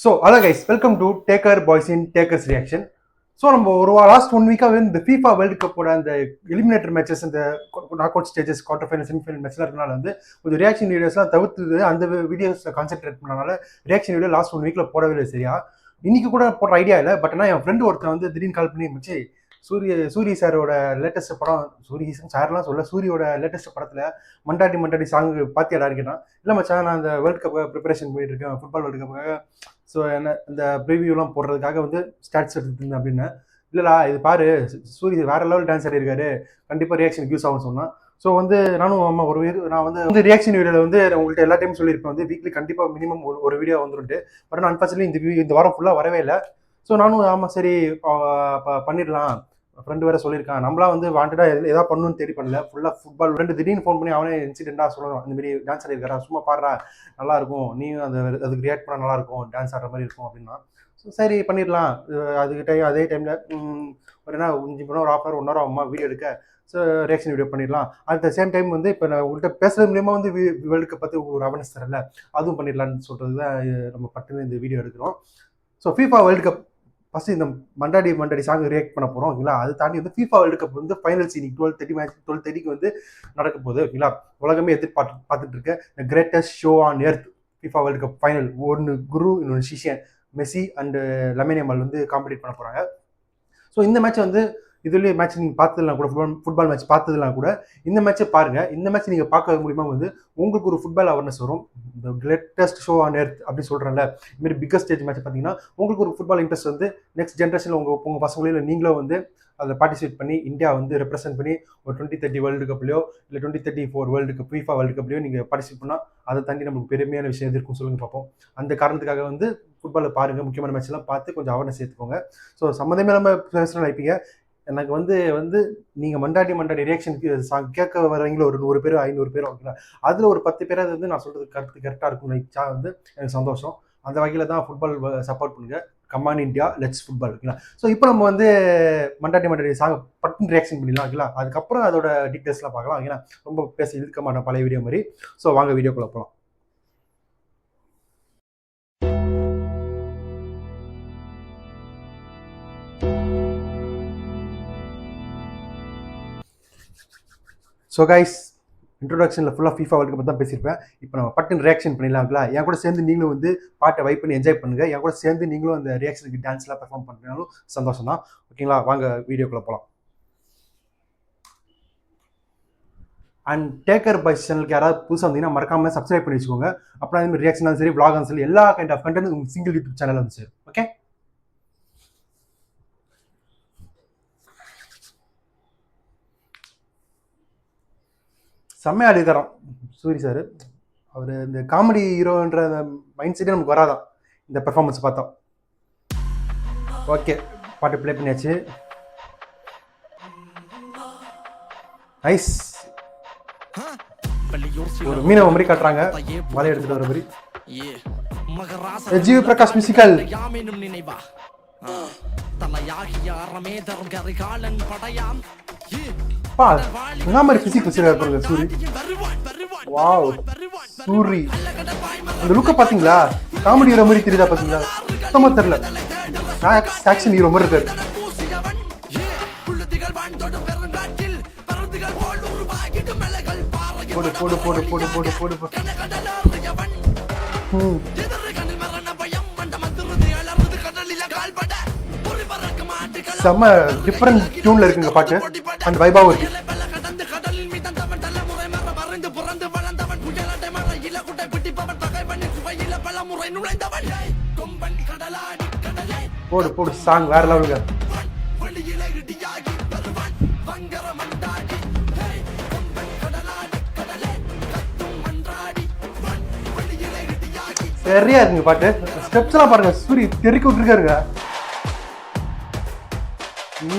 So hello guys, welcome to taker boys in takers reaction. So நம்ம ஒரு last 1 வீக்காக இந்த FIFA வேர்ல்டு கப்போட அந்த எலிமினேட்டர் மேட்சஸ், இந்த knock out stages, quarter final, semifinal மேட்ச்லாம் இருக்கனால வந்து கொஞ்சம் ரியாக்ஷன் வீடியோஸ்லாம் தவிர்த்து அந்த வீடியோஸை கான்சென்ட்ரேட் பண்ணனால ரியாக்ஷன் வீடியோ லாஸ்ட் 1 வீக்கில் போடவே இல்லை. சரியா, இன்னைக்கு கூட போடுற ஐடியா இல்லை. பட் ஆனால் என் ஃப்ரெண்டு ஒருத்தர் வந்து திடீர்னு கால் பண்ணி இருந்துச்சு, சூரி சாரோட லேட்டஸ்ட் படம், சூரி சார்லாம் சொல்ல, சூரியோட லேட்டஸ்ட் படத்தில் மண்டாடி சாங் பார்த்தியாடா இருக்கேன். இல்லை மச்சான், நான் அந்த வேர்ல்டு கப்பை ப்ரிப்பரேஷன் பண்ணிட்டு இருக்கேன், ஃபுட்பால் வேர்ல்டு கப்புக்காக. ஸோ என்ன இந்த ப்ரிவியூலாம் போடுறதுக்காக வந்து ஸ்டாட்ஸ் எடுத்துருந்தேன் அப்படின்னு. இல்லைடா இது பாரு, சூரி வேற லெவல் டான்ஸ் ஆடிருக்காரு, கண்டிப்பாக ரியாக்ஷன் யூஸ் ஆகும்னு சொன்னான். ஸோ வந்து நானும் அம்மா நான் வந்து ரியாக்ஷன் வீடியோவில் வந்து உங்கள்கிட்ட எல்லா டைம் சொல்லியிருப்பேன் வந்து வீக்லி கண்டிப்பாக மினிமம் ஒரு வீடியோ வந்துட்டு. பட் நான் அன்ஃபார்ச்சுனேட்லி இந்த வாரம் ஃபுல்லாக வரவே இல்லை. ஸோ நானும் ஆமாம் சரி பண்ணிடலாம், ஃப்ரெண்டு வேறு சொல்லியிருக்கான், நம்மளா வந்து வாண்டடாக எதாவது பண்ணணும்னு தேடி பண்ணல, ஃபுல்லாக ஃபுட்பால். ஃப்ரெண்டு திடீர்னு ஃபோன் பண்ணி அவனே இன்சிடென்ட்டாக சொல்லணும், இந்த மாதிரி டான்ஸ் ஆடிருக்காரா, சும்மா பாடுறா நல்லாயிருக்கும், நீயும் அதுக்கு ரியாக்ட் பண்ணால் நல்லாயிருக்கும், டான்ஸ் ஆடுற மாதிரி இருக்கும் அப்படின்னா. ஸோ சரி பண்ணிடலாம். அதுக்கு அதே டைமில் ஒரு என்ன 5 மணி ஒரு 1/2 1 hour அம்மா வீடியோ எடுக்க. ஸோ ரியாக்ஷன் வீடியோ பண்ணிடலாம். அட் த சேம் டைம் வந்து இப்போ நான் உங்கள்கிட்ட பேசுறது மூலியமாக வந்து வேர்ல்டு கப் பற்றி ஒரு அவேர்னஸ் தரல, அதுவும் பண்ணிடலான்னு சொல்கிறது தான் நம்ம பட்டுன்னு இந்த வீடியோ எடுக்கிறோம். So FIFA world cup first இந்த மண்டாடி சாங் ரியாக்ட் பண்ண போகிறோம் ஓகேங்களா. அதை தாண்டி வந்து FIFA வேர்ல்டு கப் வந்து ஃபைனல்ஸ் இன்னைக்கு 12:30 மேட்ச் 12:30 வந்து நடக்க போகுது ஓகேங்களா. உலகமே பார்த்துட்டு இருக்க the greatest show on earth FIFA world cup final. ஒன்று குரு, இன்னொன்று சிஷியன், மெஸ்ஸி அண்டு லமின் யமால் வந்து காம்படிட் பண்ண போகிறாங்க. ஸோ இந்த மேட்ச் வந்து இதுலேயே மேட்ச் நீங்கள் பார்த்ததுலாம் கூட, ஃபுட்பால் மேட்ச் பார்த்ததுலாம் கூட இந்த மேட்ச்சை பாருங்கள். இந்த மேட்ச் நீங்கள் பார்க்கறது மூலிமா வந்து உங்களுக்கு ஒரு ஃபுட்பால் அவேர்னஸ் வரும். இந்த கிரேட்டஸ்ட் ஷோ ஆன் எர்த் அப்படி சொல்கிறேன்ல, இதுமாரி பிக்கஸ்ட் ஸ்டேஜ் மேட்ச் பார்த்தீங்கன்னா உங்களுக்கு ஒரு ஃபுட்பால் இன்ட்ரெஸ்ட் வந்து நெக்ஸ்ட் ஜென்ரேஷனில் உங்கள் பசங்களோ இல்லை நீங்களும் வந்து அதில் பார்ட்டிசிபேட் பண்ணி இந்தியா வந்து ரெப்ரசென்ட் பண்ணி ஒரு 2030 வேர்ல்டு கப்லையோ இல்லை 2034 வேர்ல்டு கப் FIFA வேர்ல்டு கப்லையோ நீங்கள் பார்ட்டிசிபேட் பண்ணால் அதை தாண்டி நமக்கு பெருமையான விஷயம் எது இருக்குன்னு சொல்லுங்க பார்ப்போம். அந்த காரணத்துக்காக வந்து ஃபுட்பாலில் பாருங்கள், முக்கியமான மேட்ச்லாம் பார்த்து கொஞ்சம் அவேர்னஸ் சேர்த்துக்கோங்க. ஸோ சம்மந்தமே நம்ம பேசுகிறோம் நினைப்பீங்க. எனக்கு வந்து நீங்கள் மண்டாடி ரியாக்ஷனுக்கு சாங் கேட்க வரவங்கள ஒரு 100 பேர் 500 பேர் ஓகேங்களா, அதில் ஒரு 10 பேரை வந்து நான் சொல்கிறது கரெக்டாக இருக்கும் நினைச்சா வந்து எனக்கு சந்தோஷம். அந்த வகையில் தான் ஃபுட்பால் சப்போர்ட் பண்ணுங்கள். கமான் இந்தியா, லெட்ஸ் ஃபுட்பால் ஓகேங்களா. ஸோ இப்போ நம்ம வந்து மண்டாடி சாங் பட்டுன்னு ரியாக்ஷன் பண்ணிடலாம் ஓகேங்களா. அதுக்கப்புறம் அதோட டீட்டெயில்ஸ்லாம் பார்க்கலாம் ஓகேங்களா. ரொம்ப பேச இழுக்க மாட்டேன் பழைய வீடியோ மாதிரி. ஸோ வாங்க வீடியோக்குள்ளே போகலாம். ஸோ கைஸ், இன்ட்ரோடக்ஷனில் ஃபுல்லாக FIFA வேர்ல்டு கப் தான் பேசியிருப்பேன். இப்போ நம்ம பட்டுன்னு ரியாக்ஷன் பண்ணிடலாங்களா. என் கூட சேர்ந்து நீங்களும் வந்து பாட்டை வைப் பண்ணி என்ஜாய் பண்ணுங்கள். என் கூட சேர்ந்து நீங்களும் அந்த ரியாக்ஷனுக்கு டான்ஸ்லாம் பெர்ஃபார்ம் பண்ணுறனாலும் சந்தோஷம் தான் ஓகேங்களா. வாங்க வீடியோக்குள்ளே போகலாம். அண்ட் டேக்கர் பாய்ஸ் சேனலுக்கு யாராவது புதுசாக வந்தீங்கன்னா மறக்காமல் சப்ஸ்கிரைப் பண்ணி வச்சுக்கோங்க. அப்புறம் அதே மாதிரி ரியாக்ஷனாலும் சரி, விளாகும் சரி, எல்லா கைண்ட் ஆஃப் கண்டென்ட் உங்கள் சிங்கிள் யூடியூப் சேனலில் வந்து சரி ஓகே. செம்மையாக ஆடித்தரோம் சூரி சார். அவர் இந்த காமெடி ஹீரோன்ற மைண்ட் செட்டே நமக்கு வராதான் இந்த பெர்ஃபார்மன்ஸ் பார்த்தோம். ஓகே, பாட்டு ப்ளே பண்ணியாச்சு. நைஸ். ஒரு மீனவ மாதிரி காட்டுறாங்க, மலை எடுத்துட்டு வர மாதிரி. GV Prakash musical. என்ன மாதிரி பிசிக் வச்சிருக்காரு சூரி. வாவ் சூரி, அந்த லுக்கை பாத்தீங்களா, காமெடி ஹீரோ மாதிரி தெரியுதா பாத்தீங்களா, சுத்தமா தெரியல, ஆக்ஷன் ஹீரோ மாதிரி இருக்காரு. போடு போடு போடு போடு போடு போடு போடு. செம்ம டிஃபரெண்ட் டியூன்ல இருக்குங்க பாட்டு, அந்த வைபாவும் இருக்கு. போடு போடு, சாங் வேற லெவலுங்க. சரியா இருக்குங்க பாட்டு. ஸ்டெப்ஸ் எல்லாம் பாருங்க, சூரி தெறிக்க விட்டுருக்காருங்க.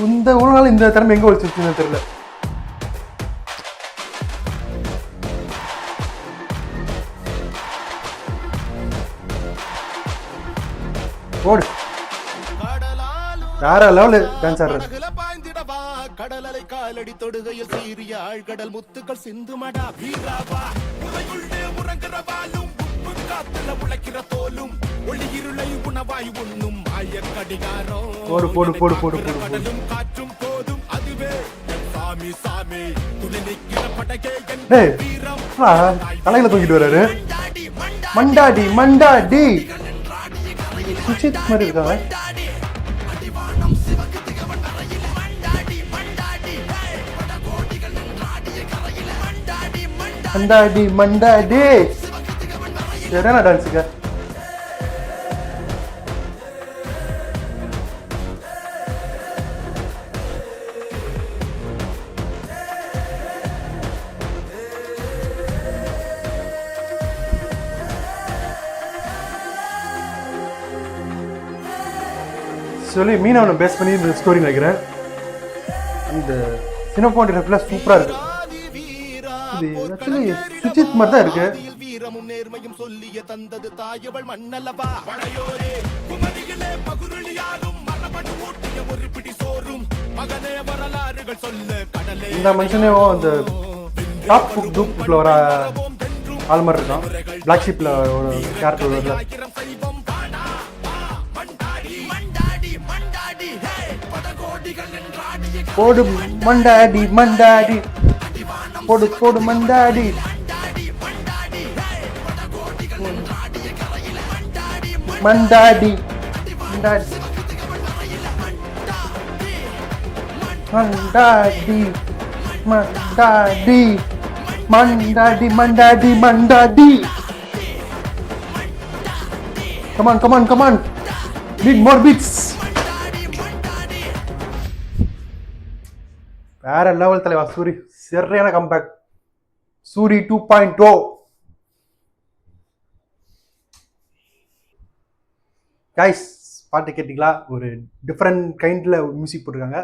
இந்த ஒரு நாள் இந்த திறமை எங்க ஒழிச்சுன்னு தெரியல. போடு, வேற லெவலு டான்ஸ் ஆடுறது. கடலலை காலடி தொடுகையில் சீரிய ஆழ்கடல் முத்துக்கள் சிந்துமடா வீராவா, உறையுள்ளே உறங்குற வாலும் காத்துல உழைக்கிற தோலும் ஒளி இருளை உண போடு போடு போடு போடு போடு தலையில தூக்கிட்டு வர்றாரு. மண்டாடி மண்டாடி சுஜித் மாதிரி இருக்காங்க. மண்டாடி மண்டாடி சரியான டான்ஸுங்க. சொல்லி மீனவனை பேஸ் பண்ணி இந்த ஸ்டோரி நினைக்கிறேன். இந்த சினப்பாண்டி ரஃப்ல சூப்பரா இருக்கு. இது ஆக்சுவலி சுஜித் மாதிரி தான் இருக்கு. வீரமும் நேர்மையும் சொல்லிய தந்தது தாயவள் மண்ணல்லவா வளையோரே குமரியிலே பகுருளியாலும் மரபடு ஊட்டிய ஒரு பிடி சோறும் மகனே வரலாறுகள் சொல்ல கடலே. இந்த மனுஷனே அந்த டாப் குரூப்ல வர ஆள் மாதிரி இருக்கான். பிளாக் ஷீப்ல ஒரு கேரக்டர் வருது. போடு மண்டாடி மண்டாடி போடு போடு Mandaadi Mandaadi Mandaadi Mandaadi Mandaadi Mandaadi Mandaadi Mandaadi. Come on, come on, come on. Need more beats. வேற லெவல் தலைவா சூரி. சரியான கம்பேக். சூரி 2.0. கைஸ் பாட்டு கேட்டிங்களா? ஒரு டிஃப்ரெண்ட் கைண்டில் மியூசிக் போட்டிருக்காங்க.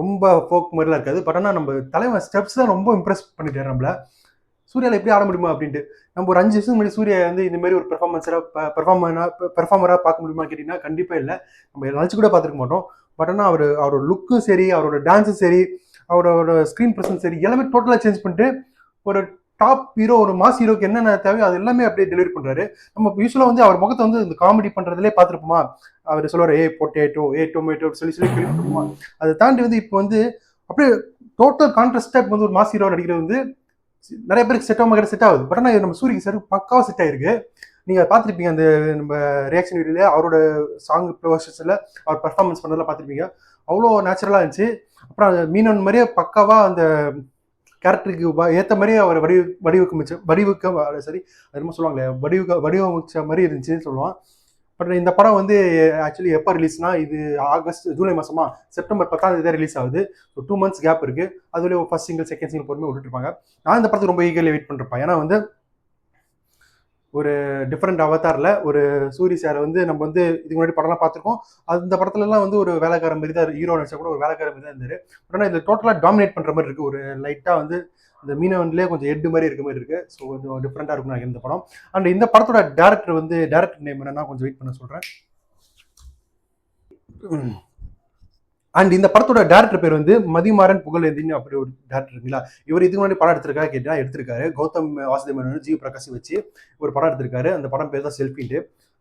ரொம்ப ஃபோக் மாதிரிலாம் இருக்காது. பட் ஆனால் நம்ம தலைவன் ஸ்டெப்ஸ் தான் ரொம்ப இம்ப்ரெஸ் பண்ணிட்டாரு நம்மள. சூர்யாவில் எப்படி ஆட முடியுமா அப்படின்ட்டு. நம்ம ஒரு 5 வருஷம் முன்னாடி சூர்யா வந்து இந்த மாதிரி ஒரு பெர்ஃபார்மராக பார்க்க முடியுமா கேட்டிங்கன்னா கண்டிப்பாக இல்லை. நம்ம நினச்சி கூட பார்த்துருக்க மாட்டோம். பட் ஆனால் அவரோட லுக்கும் சரி, அவரோட டான்ஸும் சரி, அவரோட ஸ்க்ரீன் ப்ரெசன்ஸ் சரி, எல்லாமே டோட்டலாக சேஞ்ச் பண்ணிட்டு ஒரு டாப் ஹீரோ, ஒரு மாஸ் ஹீரோக்கு என்னென்ன தேவையோ அது எல்லாமே அப்படியே டெலிவரி பண்ணுறாரு. நம்ம யூஸ்வலாக வந்து அவர் முகத்தை வந்து இந்த காமெடி பண்ணுறதுலே பார்த்துருப்போமா? அவர் சொல்லுவார் பொட்டேட்டோ, டொமேட்டோ சொல்லி கேள்விப்பட்டிருப்போமா? அதை தாண்டி வந்து இப்போ வந்து அப்படியே டோட்டல் கான்ட்ராஸ்டாக இப்போ வந்து ஒரு மாஸ் ஹீரோ நடிக்கிறது வந்து நிறைய பேருக்கு செட் ஆகாம செட் ஆகுது. பட் ஆனால் நம்ம சூரியக்கு சார் பக்காவாக செட் ஆயிருக்கு. நீங்கள் பார்த்துருப்பீங்க அந்த நம்ம ரியாக்ஷன் வீடியோவில் அவரோட சாங் ப்ரொவர்ஷன்ஸில் அவர் பர்ஃபார்மன்ஸ் பண்ணதெல்லாம் பார்த்துருப்பீங்க. அவ்வளோ நேச்சுரலாக இருந்துச்சு. அப்புறம் மீனவன் மாதிரியே பக்காவாக அந்த கேரக்டருக்கு ஏற்ற மாதிரியே அவர் வடிவமைச்ச மாதிரி இருந்துச்சுன்னு சொல்லுவான். பட் இந்த படம் வந்து ஆக்சுவலி எப்போ ரிலீஸ்னா, இது ஜூலை மாதமா செப்டம்பர் 10 ரிலீஸ் ஆகுது. ஸோ 2 months கேப் இருக்குது. அதுலேயே ஃபர்ஸ்ட் சிங்கிள் செகண்ட் சிங்கிள் பொறுமையாக விட்டுருப்பாங்க. நான் இந்த படத்துக்கு ரொம்ப ஈகர்லி வெயிட் பண்ணிருப்பேன். ஏன்னா வந்து ஒரு டிஃப்ரெண்ட் அவதாரில் ஒரு சூரி சாரை வந்து நம்ம வந்து இதுக்கு முன்னாடி படம்லாம் பார்த்துருக்கோம். அந்த படத்துலலாம் வந்து ஒரு வேலைக்கார மாதிரி தான் ஹீரோ நினச்சா கூட ஒரு வேலைக்கார மாதிரி தான் இருந்தார். ஆனால் இதில் டோட்டலாக டாமினேட் பண்ணுற மாதிரி இருக்குது. ஒரு லைட்டாக வந்து இந்த மீனவன்லேயே கொஞ்சம் ஹெட் மாதிரி இருக்க மாதிரி இருக்குது. ஸோ கொஞ்சம் டிஃப்ரெண்ட்டாக இருக்கும் நான் இந்த படம். அண்ட் இந்த படத்தோட டேரக்டர் நேம் என்னன்னா கொஞ்சம் வெயிட் பண்ண சொல்கிறேன். அண்ட் இந்த படத்தோட டேரக்டர் பேர் வந்து மதிமாறன் புகழேந்தின்னு அப்படி ஒரு டேரக்டர் இருக்குங்களா. இவர் இதுக்கு முன்னாடி படம் எடுத்திருக்கா கேட்டால் எடுத்திருக்காரு. கௌதம் வாசுதேவன் ஜி பிரகாஷ் வச்சு ஒரு படம் எடுத்திருக்காரு. அந்த படம் பேர் தான் செல்ஃபின்ட்டு.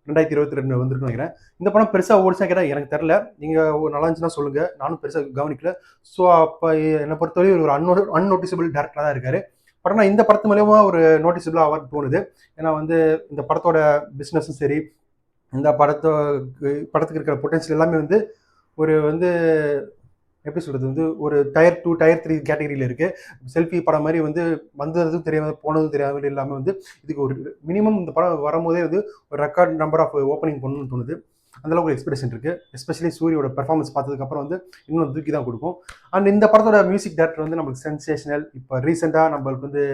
2022 வந்துருக்கு நினைக்கிறேன். இந்த படம் பெருசாக ஓடிச்சா கேட்டால் எனக்கு தெரில. நீங்கள் நல்லா இருந்துச்சுன்னா சொல்லுங்கள். நானும் பெருசாக கவனிக்கல. ஸோ அப்போ என்னை பொறுத்தவரை ஒரு அன்னோட்டிசபிள் டேரக்டராக தான் இருக்காரு. பட் ஆனால் இந்த படத்து மூலயமா ஒரு நோட்டிசபிளாக ஆக தோணுது. ஏன்னா வந்து இந்த படத்தோட பிஸ்னஸும் சரி, இந்த படத்துக்கு இருக்கிற பொட்டன்ஷியல் எல்லாமே வந்து ஒரு வந்து எப்படி சொல்கிறது, வந்து ஒரு Tier 2 Tier 3 கேட்டகரியில் இருக்குது. செல்ஃபி படம் மாதிரி வந்து வந்ததும் தெரியாமல் போனதும் தெரியாமல் இல்லாமல் வந்து இதுக்கு ஒரு மினிமம் இந்த படம் வரும்போதே வந்து ஒரு ரெக்கார்ட் நம்பர் ஆஃப் ஓப்பனிங் பண்ணணும்னு தோணுது. அந்தளவுக்கு ஒரு எக்ஸ்பெக்டேஷன் இருக்குது. எஸ்பெஷலி சூரியோட பெர்ஃபார்மன்ஸ் பார்த்ததுக்கப்புறம் வந்து இன்னும் தூக்கி தான் கொடுக்கும். அண்ட் இந்த படத்தோட மியூசிக் டேரக்டர் வந்து நம்மளுக்கு சென்சேஷனல். இப்போ ரீசெண்டாக நம்மளுக்கு வந்து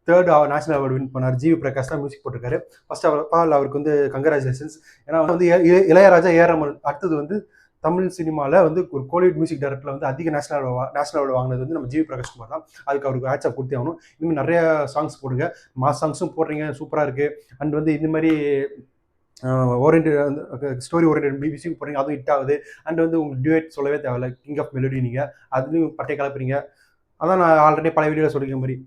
3rd நேஷனல் அவார்டு வின் பண்ணார். ஜிவி பிரகாஷ் தான் மியூசிக் போட்டிருக்காரு. ஃபர்ஸ்ட் அவருக்கு வந்து கங்க்ராச்சுலேஷன்ஸ். ஏன்னா வந்து இளையராஜா ஏஆர்எம்என் அடுத்தது வந்து தமிழ் சினிமாவில் வந்து ஒரு கோலிவுட் மியூசிக் டைரக்டரில் வந்து அதிக நேஷனல் அவார்டு வாங்கினது வந்து நம்ம ஜிவி பிரகாஷ் குமார் தான். அதுக்கு அவருக்கு ஹேட்ஸ் ஆஃப் கொடுத்தே ஆகணும். இனிமேல் நிறைய சாங்ஸ் போடுங்க. மாஸ் சாங்ஸும் போடுறீங்க, சூப்பராக இருக்குது. அண்ட் வந்து இந்த மாதிரி ஸ்டோரி ஓரியன்ட் மியூசிக் போடுறீங்க, அதுவும் ஹிட் ஆகுது. அண்ட் வந்து உங்களுக்கு டியூட் சொல்லவே தேவையில்ல. கிங் ஆஃப் மெலோடி நீங்கள் அதுலேயும் பட்டை கலப்புறீங்க. அதான் நான் ஆல்ரெடி பல வீடியோவில் சொல்லிக்கிற மாதிரி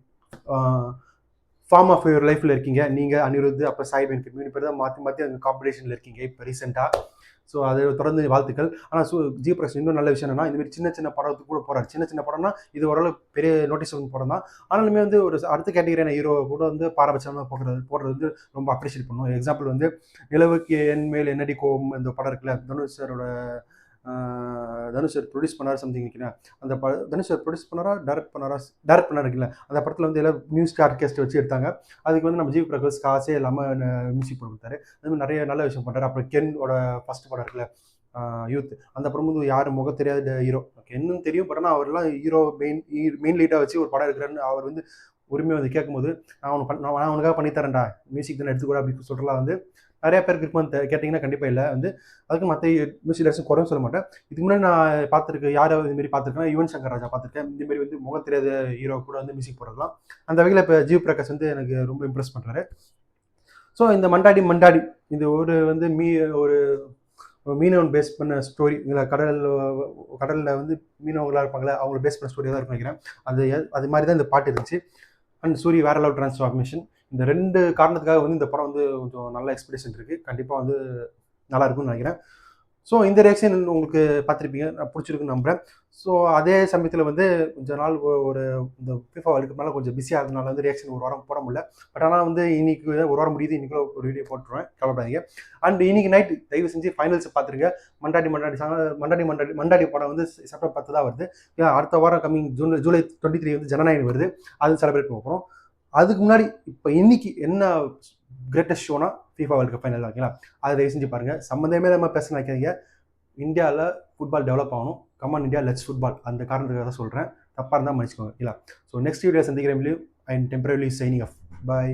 ஃபார்ம் ஆஃப் யுவர் லைஃப்பில் இருக்கீங்க. நீங்கள் அனிருத் அப்போ சாய் பென்கட் 3 பேர் தான் மாற்றி மாற்றி அந்த காம்படிஷனில் இருக்கீங்க இப்போ ரீசெண்டாக. ஸோ அதை தொடர்ந்து வாழ்த்துக்கள். ஆனால் ஜி பிரகாஷ் இன்னும் நல்ல விஷயம் என்னன்னா, இந்தமாதிரி சின்ன சின்ன படத்துக்கு கூட போகிறார். சின்ன சின்ன படம்னா இது ஓரளவு பெரிய நோட்டீஸ் படம் தான். ஆனாலுமே வந்து ஒரு அடுத்த கேட்டகரியான ஹீரோ கூட வந்து பாரபட்சமாக போடுறது வந்து ரொம்ப அப்ரிஷியேட் பண்ணுவோம். எக்ஸாம்பிள் வந்து நிலவுக்கு என் மேல் என்னடி கோவம் இந்த படம் இருக்குல்ல, தனுஷ் சாரோட தனுஷ் சார் ப்ரொடியூஸ் பண்ணார் சம்திங் நினைக்கிறேன். அந்த தனுஷ் சார் ப்ரொடியூஸ் பண்ணாரா டைரக்ட் பண்ணார் இருக்குல்ல, அந்த படத்தில் வந்து எல்லாம் மியூசிக் ஆர்கெஸ்ட்ரா வச்சு எடுத்தாங்க. அதுக்கு வந்து நம்ம ஜி பிரகாஷ் காசே இல்லாமல் மியூசிக் கொடுத்தாரு. அது மாதிரி நிறைய நல்ல விஷயம் பண்ணுறாரு. அப்புறம் கென்னோட ஃபர்ஸ்ட் படம் இருக்குல்ல, யூத், அந்த படம் வந்து யாரும் முகம் தெரியாத ஹீரோ. என்னன்னு தெரியும், பட் ஆனால் அவர்லாம் ஹீரோ மெயின் லீடாக வச்சு ஒரு படம் எடுக்கிறாருன்னு அவர் வந்து உரிமையை வந்து கேட்கும்போது, நான் உனக்காக பண்ணித்தரேன்டா, மியூசிக் தானே எடுத்துக்கூட அப்படின்னு சொல்கிறலாம் வந்து நிறைய பேருக்கு இருக்குமான்னு கேட்டிங்கன்னா கண்டிப்பாக இல்லை. வந்து அதுக்கு மற்ற மியூசிக் டைரக்டர்ஸ் குறையும் சொல்ல மாட்டேன். இதுக்கு முன்னாடி நான் பார்த்துருக்கேன், யாராவது இதுமாரி பார்த்துருக்கேன், யுவன் சங்கர் ராஜா பார்த்துருக்கேன். இந்தமாரி வந்து முகம் தெரியாத ஹீரோ கூட வந்து மியூசிக் போடுறதுலாம். அந்த வகையில் இப்போ ஜி பிரகாஷ் வந்து எனக்கு ரொம்ப இம்ப்ரெஸ் பண்ணுறாரு. ஸோ இந்த மண்டாடி இது ஒரு வந்து ஒரு மீனவன் பேஸ் பண்ண ஸ்டோரி. இதில் கடலில் வந்து மீனவங்களாக இருப்பாங்களே, அவங்கள பேஸ் பண்ண ஸ்டோரி தான் இருக்கும் நினைக்கிறேன். அது மாதிரி தான் இந்த பாட்டு இருந்துச்சு. அண்ட் சூரி வேற லெவல் டிரான்ஸ்ஃபார்மேஷன். இந்த 2 காரணத்துக்காக வந்து இந்த படம் வந்து கொஞ்சம் நல்ல எக்ஸ்பெக்டேஷன் இருக்குது. கண்டிப்பாக வந்து நல்லா இருக்கும்னு நினைக்கிறேன். ஸோ இந்த ரியாக்ஷன் உங்களுக்கு பார்த்துருப்பீங்க, நான் பிடிச்சிருக்குன்னு நம்புகிறேன். ஸோ அதே சமயத்தில் வந்து கொஞ்ச நாள் ஒரு இந்த FIFA வேர்ல்டு கப்னால கொஞ்சம் பிஸியாக இருந்தனால வந்து ரியாக்ஷன் ஒரு வாரம் போட முடியல. பட் ஆனால் வந்து இன்னைக்கு ஒரு வாரம் முடியுது, இன்றைக்கி ஒரு வீடியோ போட்டுருவேன், கவலைப்படாதீங்க. அண்ட் இன்னைக்கு நைட் தயவு செஞ்சு ஃபைனல்ஸ் பார்த்துருங்க. மண்டாடி படம் வந்து செப்டம்பர் 10 தான் வருது. அடுத்த வாரம் கம்மிங் ஜூலை 23 வந்து ஜனநாயகம் வருது. அது செலிப்ரேட் பண்ண போகிறோம். அதுக்கு முன்னாடி இப்போ இன்னைக்கு என்ன கிரேட்டஸ்ட் ஷோனா FIFA வேர்ல்டு கப் ஃபைனல் ஓகேங்களா, அதை தயவு செஞ்சு பாருங்கள். சம்மந்தமே நம்ம பேச நினைக்காதீங்க. இந்தியாவில் ஃபுட்பால் டெவலப் ஆகணும். Come on India, let's football. அந்த காரணத்துக்காக தான் சொல்கிறேன். தப்பாக இருந்தால் மன்னிச்சுக்கோங்க. இல்லை, ஸோ நெக்ஸ்ட் வீடியோ சந்திக்கிறேன். I am temporarily signing off. Bye.